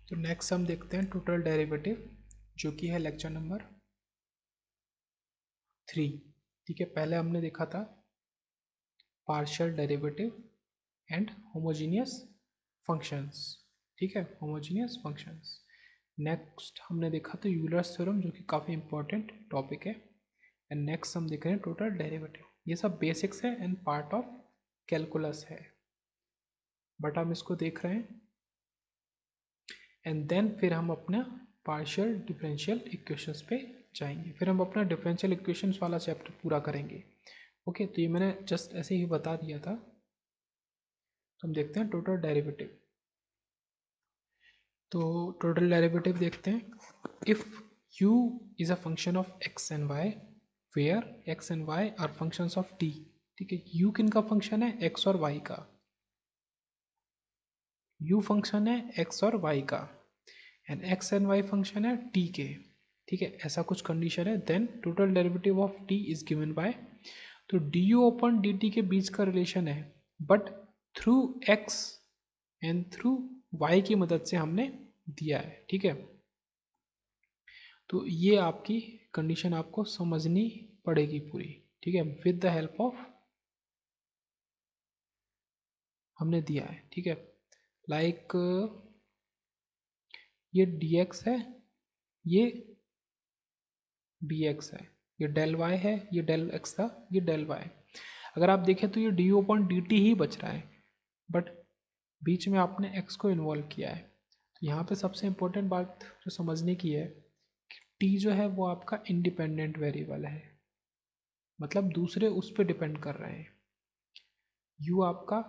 तो नेक्स्ट हम देखते हैं टोटल डेरिवेटिव, जो कि है लेक्चर नंबर 3। ठीक है, पहले हमने देखा था partial derivative and homogeneous functions. ठीक है, होमोजीनियस फंक्शंस। नेक्स्ट हमने देखा था यूलर्स थ्योरम, जो कि काफ़ी इंपॉर्टेंट टॉपिक है। एंड नेक्स्ट हम देख रहे हैं टोटल डेरिवेटिव। ये सब बेसिक्स है एंड पार्ट ऑफ कैलकुलस है, बट हम इसको देख रहे हैं। एंड देन फिर हम अपना पार्शियल डिफरेंशियल इक्वेशंस पे जाएंगे, फिर हम अपना डिफरेंशियल इक्वेशंस वाला चैप्टर पूरा करेंगे। ओके, तो ये मैंने जस्ट ऐसे ही बता दिया था। तो हम देखते हैं टोटल डेरिवेटिव। तो टोटल डेरिवेटिव देखते हैं। If u is a function of x and y, where x and y are functions of t। ठीक है, u किन का फंक्शन है? x और y का। u फंक्शन है x और y का, and x and y function है t के। ठीक है, ऐसा कुछ कंडीशन है। Then total derivative of t is given by, तो du अपॉन dt के बीच का रिलेशन है, but through x and through y की मदद से हमने दिया है। ठीक है, तो ये आपकी कंडीशन आपको समझनी पड़ेगी पूरी। ठीक है, विद द हेल्प ऑफ हमने दिया है। ठीक है, लाइक ये dx है, ये dx है, ये डेल y है, ये डेल x था, ये डेल y। अगर आप देखें तो ये du अपॉन dt ही बच रहा है, बट बीच में आपने x को इन्वॉल्व किया है। तो यहाँ पे सबसे इम्पोर्टेंट बात जो समझने की है कि t जो है वो आपका इंडिपेंडेंट वेरिएबल है, मतलब दूसरे उस पर डिपेंड कर रहे हैं। u आपका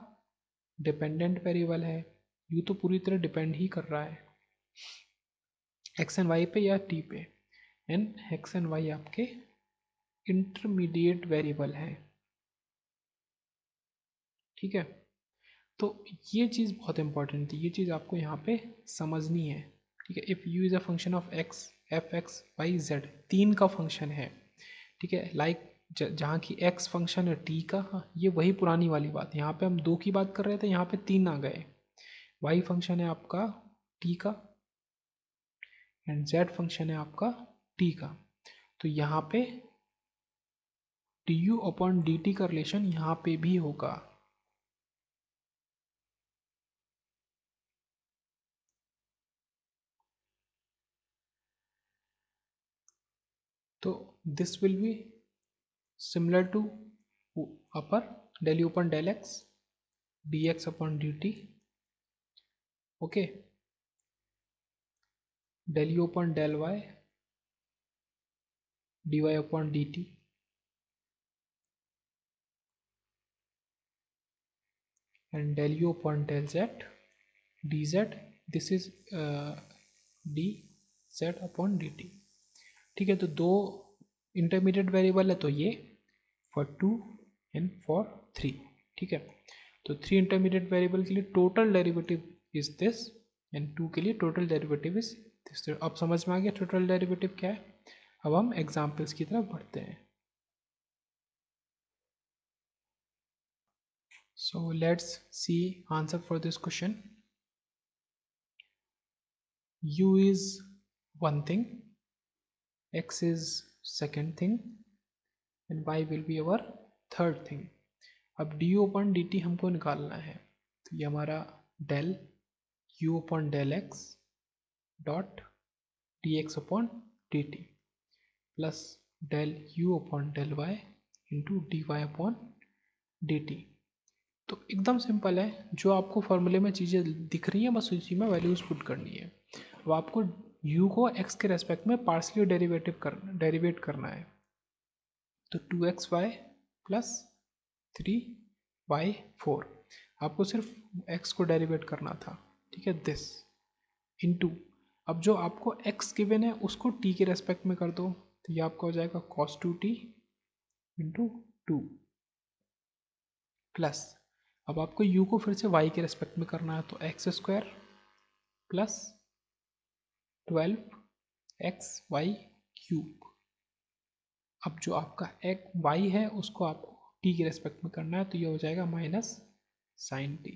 डिपेंडेंट वेरिएबल है, u तो पूरी तरह डिपेंड ही कर रहा है x एंड y पे या t पे, एंड x एंड y आपके इंटरमीडिएट वेरिएबल है। ठीक है, तो ये चीज़ बहुत इंपॉर्टेंट थी, ये चीज़ आपको यहाँ पे समझनी है। ठीक है, if u is a function of x, F X Y Z, तीन का फंक्शन है। ठीक है, लाइक जहाँ की x फंक्शन है t का, हाँ, ये वही पुरानी वाली बात। यहाँ पे हम दो की बात कर रहे थे, यहाँ पे तीन आ गए। y फंक्शन है आपका t का, एंड z फंक्शन है आपका t का। तो यहाँ पे du अपॉन dt का रिलेशन यहाँ पे भी होगा। तो this will be similar to upper del u upon del x dx upon dt, okay, del u upon del y dy upon dt, and del u upon del z dz, this is dz upon dt। ठीक है, तो दो intermediate variable है, तो ये for 2 and for 3। ठीक है, तो 3 इंटरमीडिएट वेरिएबल के लिए total derivative is this, and 2 के लिए टोटल डेरिवेटिव इज दिस। अब समझ में आ गया टोटल डेरिवेटिव क्या है। अब हम एग्जाम्पल्स की तरफ बढ़ते हैं। So let's see answer for this question. u is one thing, x is second thing, and y will be our third thing। अब du upon dt हमको निकालना है, तो ये हमारा del u upon del x dot dx upon dt plus del u upon del y into dy upon dt। तो एकदम simple है, जो आपको फॉर्मूले में चीज़ें दिख रही हैं बस उसी में वैल्यूज पुट करनी है। अब आपको u को x के रेस्पेक्ट में पार्सली डेरिवेट करना है। तो 2xy प्लस 3y4, आपको सिर्फ x को डेरिवेट करना था। ठीक है, दिस इनटू, अब जो आपको x गिवन है उसको t के रेस्पेक्ट में कर दो, तो ये आपका हो जाएगा cos 2t इंटू 2 प्लस, अब आपको u को फिर से y के रेस्पेक्ट में करना है, तो x square plus 12xy cube. अब जो आपका एक y है उसको आपको t के रेस्पेक्ट में करना है, तो ये हो जाएगा माइनस साइन t।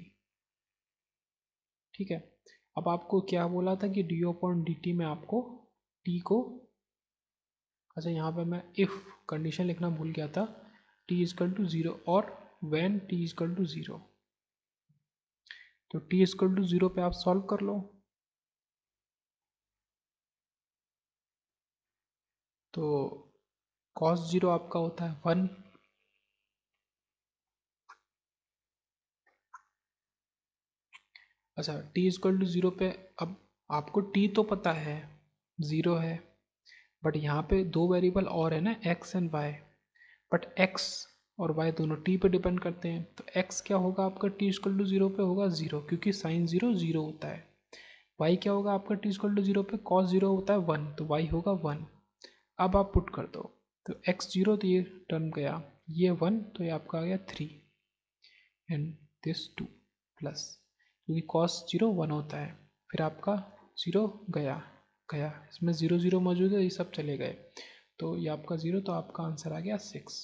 ठीक है, अब आपको क्या बोला था कि डी अपॉन डी टी में आपको टी को, अच्छा यहाँ पे मैं इफ़ कंडीशन लिखना भूल गया था, टी इजकल टू ज़ीरो और when T equal to zero, तो टी इजकल टू ज़ीरो पे आप सॉल्व कर लो। तो कॉस ज़ीरो आपका होता है 1, अच्छा टी इजकल टू ज़ीरो पे अब आपको टी तो पता है ज़ीरो है, बट यहाँ पे दो वेरिएबल और है ना, X and Y, but X और वाई दोनों टी पे डिपेंड करते हैं, तो एक्स क्या होगा आपका टी इजकल टू ज़ीरो पे होगा ज़ीरो, क्योंकि साइन ज़ीरो ज़ीरो होता है। वाई क्या होगा आपका टी इजकल टू ज़ीरो पे, कॉस ज़ीरो होता है 1, तो वाई होगा 1। अब आप पुट कर दो, तो एक्स ज़ीरो तो ये टर्म गया, ये 1 तो ये आपका आ गया 3 एंड दिस 2 प्लस, क्योंकि कॉस ज़ीरो 1 होता है, फिर आपका ज़ीरो गया गया, इसमें ज़ीरो ज़ीरो मौजूद है, ये सब चले गए, तो ये आपका ज़ीरो, तो आपका आंसर आ गया 6।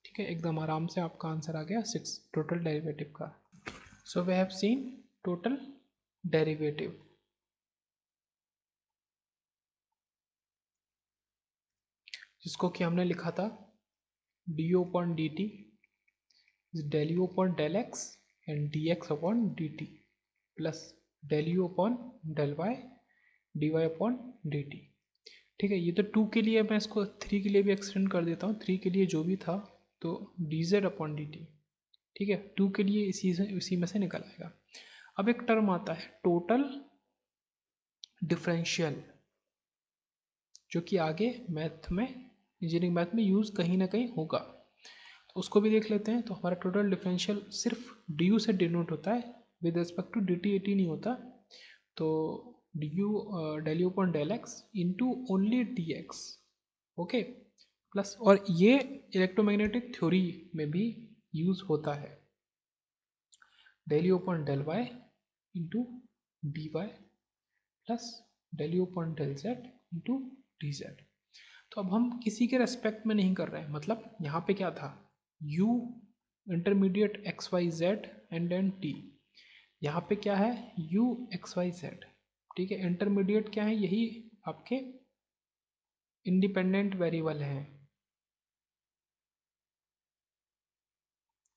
ठीक है, एकदम आराम से आपका आंसर आ गया 6 टोटल डेरिवेटिव का। So we have seen total derivative. जिसको कि हमने लिखा था D O upon D T is del u upon del x and dx upon dt plus del u upon del y dy upon dt। ठीक है, ये तो 2 के लिए, मैं इसको 3 के लिए भी एक्सटेंड कर देता हूँ, 3 के लिए जो भी था तो dz अपॉन dt। ठीक है, 2 के लिए इसी में से निकल आएगा। अब एक टर्म आता है टोटल डिफरेंशियल, जो कि आगे मैथ में, इंजीनियरिंग मैथ में यूज़ कहीं ना कहीं होगा, तो उसको भी देख लेते हैं। तो हमारा टोटल डिफरेंशियल सिर्फ डी यू से डिनोट होता है, with respect to D T A T नहीं होता। तो D U del you upon del x into only D X, okay plus, और ये इलेक्ट्रोमैग्नेटिक थ्योरी में भी यूज़ होता है, del you upon del Y into D Y plus del you upon del Z into D Z. तो अब हम किसी के रेस्पेक्ट में नहीं कर रहे हैं, मतलब यहाँ पे क्या था, u intermediate X Y Z and then t, यहाँ पे क्या है u एक्स वाई जेड। ठीक है, इंटरमीडिएट क्या है, यही आपके इंडिपेंडेंट वेरिएबल हैं,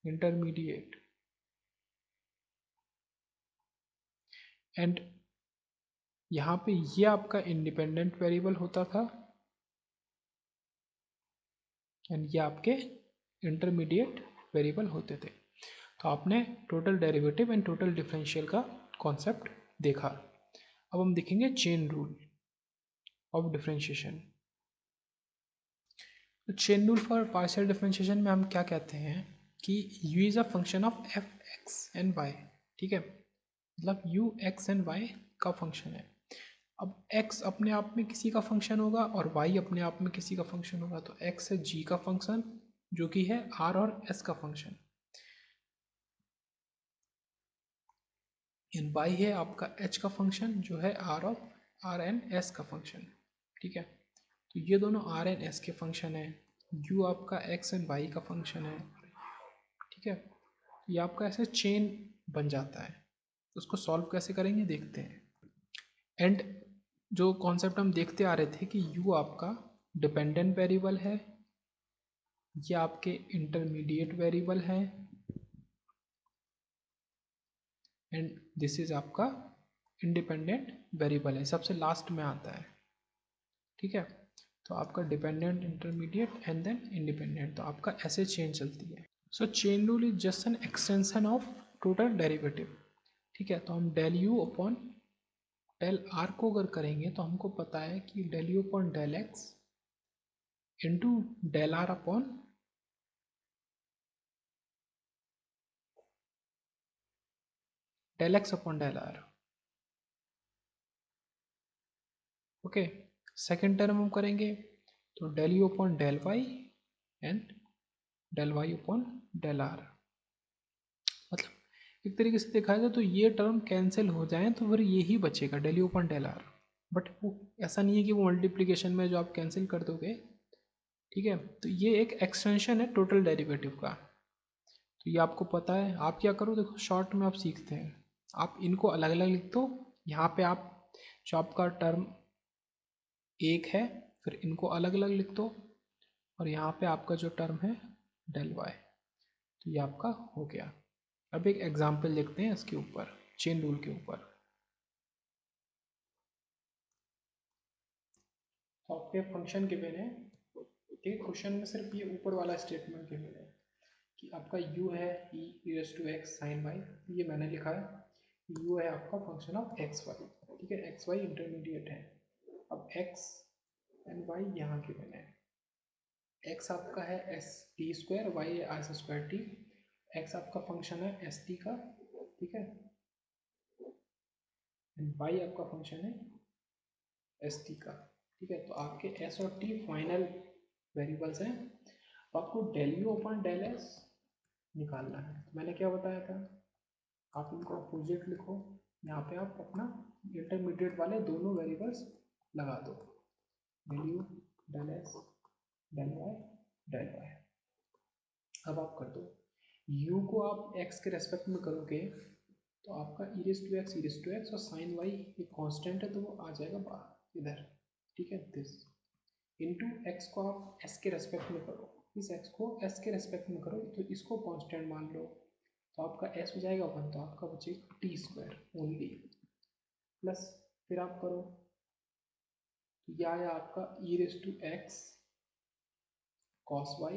इंटरमीडिएट, एंड यहाँ पे ये आपका इंडिपेंडेंट वेरिएबल होता था एंड ये आपके इंटरमीडिएट वेरिएबल होते थे। तो आपने total derivative and total differential का कॉन्सेप्ट देखा। अब हम देखेंगे चेन रूल ऑफ डिफरेंशिएशन। तो chain rule for partial differentiation में हम क्या कहते हैं कि u is a function of F X and Y. ठीक है, मतलब u एक्स एंड वाई का फंक्शन है। अब x अपने आप में किसी का फंक्शन होगा और y अपने आप में किसी का फंक्शन होगा, तो x है g का फंक्शन जो कि है r और s का फंक्शन, एंड y है आपका h का फंक्शन जो है r एंड s का फंक्शन। ठीक है, तो ये दोनों r एंड s के फंक्शन है, u आपका x एंड y का फंक्शन है। ठीक है, ये आपका ऐसे चेन बन जाता है। उसको सॉल्व कैसे करेंगे देखते हैं। एंड जो कॉन्सेप्ट हम देखते आ रहे थे कि u आपका डिपेंडेंट वेरिएबल है, ये आपके इंटरमीडिएट वेरिएबल है, एंड दिस इज आपका इंडिपेंडेंट वेरिएबल है, सबसे लास्ट में आता है। ठीक है, तो आपका dependent, intermediate and then independent, तो आपका ऐसे चेन चलती है। So chain rule is just an extension of total derivative. ठीक है, तो हम del you upon del r को अगर करेंगे तो हमको पता है कि del you upon del x into del r upon del x upon del r. Okay, second term हम करेंगे तो del you upon del y and del Y upon del R. मतलब एक तरीके से देखा जाए तो ये टर्म कैंसिल हो जाए तो फिर यही बचेगा del you upon del R, but वो ऐसा नहीं है कि वो मल्टीप्लिकेशन में जो आप कैंसिल कर दोगे। ठीक है, तो ये एक एक्सटेंशन है टोटल डेरिवेटिव का, तो ये आपको पता है। आप क्या करो, देखो शॉर्ट में आप सीखते हैं, आप इनको अलग अलग लिख दो, यहाँ पे आप जो आपका टर्म एक है फिर इनको अलग अलग लिख दो, और यहाँ पे आपका जो टर्म है डेल वाई, तो ये आपका हो गया। अब एक एग्जाम्पल लिखते हैं इसके ऊपर, चेन रूल के ऊपर। तो आपके फंक्शन गिवन है, ठीक, क्वेश्चन में सिर्फ ये ऊपर वाला स्टेटमेंट गिवन है कि आपका u है e raise to x sine y, ये मैंने लिखा है। u है आपका फंक्शन ऑफ एक्स वाई, ठीक है, एक्स वाई इंटरमीडिएट है। अब x एंड y यहाँ गिवन है। x आपका है एस टी स्क्वायर, वाई है आर स्क्वायर टी। x आपका फंक्शन है एस टी का, ठीक है, एंड y आपका फंक्शन है एस टी का, ठीक है। तो आपके s और t फाइनल वेरिएबल्स हैं। अब आपको del you upon del S निकालना है। तो मैंने क्या बताया था, आप इनको अपोजिट लिखो, यहाँ पे आप अपना इंटरमीडिएट वाले दोनों वेरिएबल्स लगा दो, del U del S del Y del Y. अब आप कर दो, u को आप x के रेस्पेक्ट में करोगे तो आपका ई रेज़ टू एक्स और साइन वाई एक कांस्टेंट है तो वो आ जाएगा बाहर इधर, ठीक है, दिस इनटू एक्स को आप s के रेस्पेक्ट में करो, इस x को s के रेस्पेक्ट में करो तो इसको कांस्टेंट मान लो, तो आपका s हो जाएगा 1, तो आपका बचेगा टी स्क्वायर ओनली, प्लस फिर आप करो तो यह आया आपका E raise to X cos Y,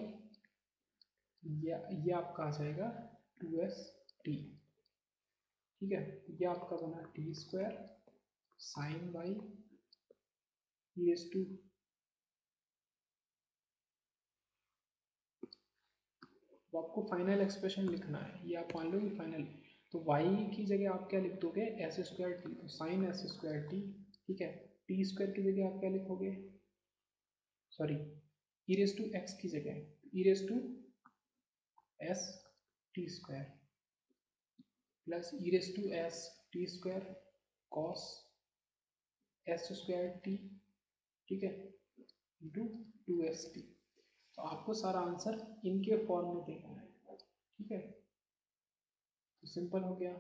ये आपका आ जाएगा 2s टी, ठीक है। ये आपका बना T square sine Y E raise to, तो आपको फाइनल एक्सप्रेशन लिखना है, ये आप मान लो कि फाइनल, तो y की जगह आप क्या लिख दोगे एस स्क्वायर टी, तो साइन एस स्क्वायर टी, ठीक है। टी स्क्वायर की जगह आप क्या लिखोगे, sorry, E raise to X की जगह E raise to S T square plus E raise to S T square cos S square T, ठीक है, इंटू 2s टी। तो आपको सारा आंसर इनके फॉर्म में देना है, ठीक है। तो सिंपल हो गया।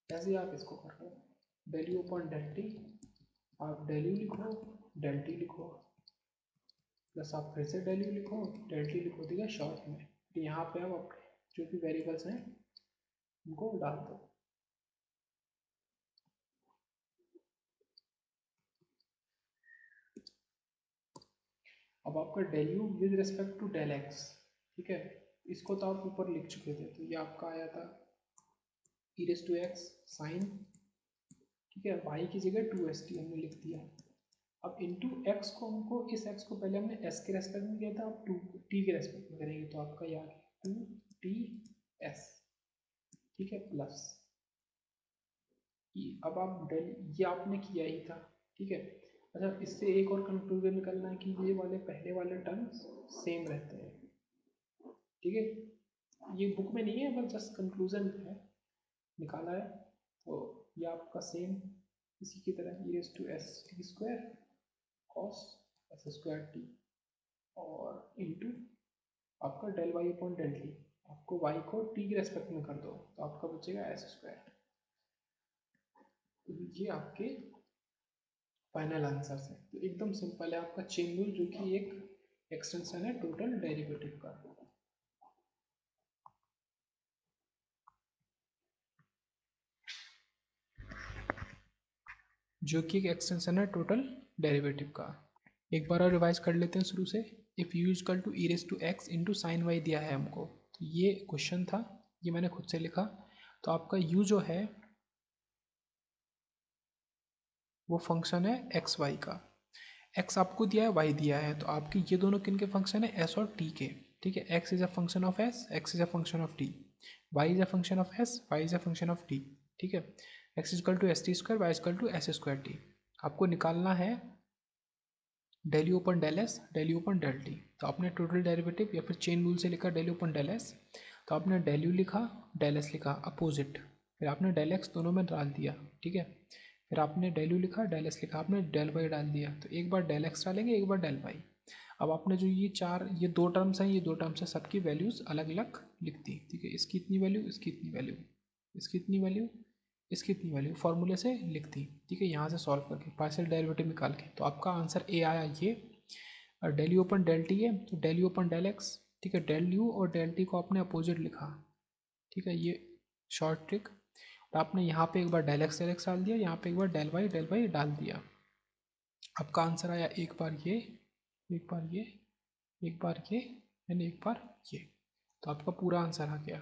ऐसे ही आप इसको कर लो, del you upon del t, आप डेल यू लिखो डेल टी लिखो, प्लस आप फिर से डेल यू लिखो डेल टी लिखो, ठीक है, शॉर्ट में। तो यहाँ पे आप जो भी वेरिएबल्स हैं उनको डाल दो। अब आपका del U with respect to del X, ठीक है, इसको तो आप ऊपर लिख चुके थे, तो ये आपका आया था E raise to X sine, ठीक है, वाई की जगह 2st हमने लिख दिया। अब इंटू एक्स को हमको, इस एक्स को पहले हमने एस के रेस्पेक्ट में किया था, अब टू टी के रेस्पेक्ट में करेंगे, तो आपका याद है 2ts, ठीक है, प्लस अब आप डेल, ये आपने किया ही था, ठीक है। अच्छा, इससे एक और कंक्लूजन निकलना है कि ये वाले पहले वाले टर्म्स सेम रहते हैं, ठीक है। ये बुक में नहीं है, बस जस्ट कंक्लूजन है, निकाला है। तो ये आपका सेम इसी की तरह E raise to S T square cos S square T और इंटू आपका del Y upon del T, आपको वाई को टी के रेस्पेक्ट में कर दो तो आपका बचेगा एस स्क्वायर। तो ये आपके फाइनल आंसर है। तो एकदम सिंपल है आपका चेन रूल, जो कि एक एक्सटेंशन है टोटल डेरिवेटिव का। जो कि एक एक्सटेंशन है टोटल डेरिवेटिव का। एक बार और रिवाइज कर लेते हैं शुरू से। If U equal to E raise to X into sine Y दिया है हमको, तो ये क्वेश्चन था, ये मैंने खुद से लिखा। तो आपका u जो है वो फंक्शन है एक्स वाई का, x आपको दिया है, y दिया है, तो आपके ये दोनों किन के फंक्शन है, s और t के, ठीक है। x is a function of s, x is a function of t, y is a function of s, y is a function of t, ठीक है। x equal to S T square, Y equal to S square T. आपको निकालना है del U upon del S, del U upon del T. तो आपने total derivative या फिर chain rule से लिखा del U upon del S, तो आपने डेल यू लिखा डेल एस लिखा अपोजिट, फिर आपने डेल एक्स दोनों में डाल दिया, ठीक है। फिर आपने डेल यू लिखा डेल एस लिखा, आपने डेल वाई डाल दिया, तो एक बार डेल एक्स डालेंगे एक बार डेल वाई। अब आपने जो ये दो टर्म्स हैं, ये दो टर्म्स हैं, सबकी वैल्यूज़ अलग अलग लिख दी, ठीक है। इसकी इतनी वैल्यू, इसकी इतनी वैल्यू, इसकी इतनी वैल्यू, इसकी इतनी वैल्यू फॉर्मूले से लिख दी, ठीक है, यहाँ से सॉल्व करके पार्शियल डेरिवेटिव निकाल के, तो आपका आंसर ए आया ये। और del U upon del T है तो del U upon del X, ठीक है, डेल यू और डेल टी को आपने अपोजिट लिखा, ठीक है, ये शॉर्ट ट्रिक। और आपने यहाँ पे एक बार डेल एक्स डाल दिया, यहाँ पे एक बार डेल वाई डाल दिया। आपका आंसर आया एक बार ये, एक बार ये, एक बार ये एंड एक बार ये, तो आपका पूरा आंसर आ गया।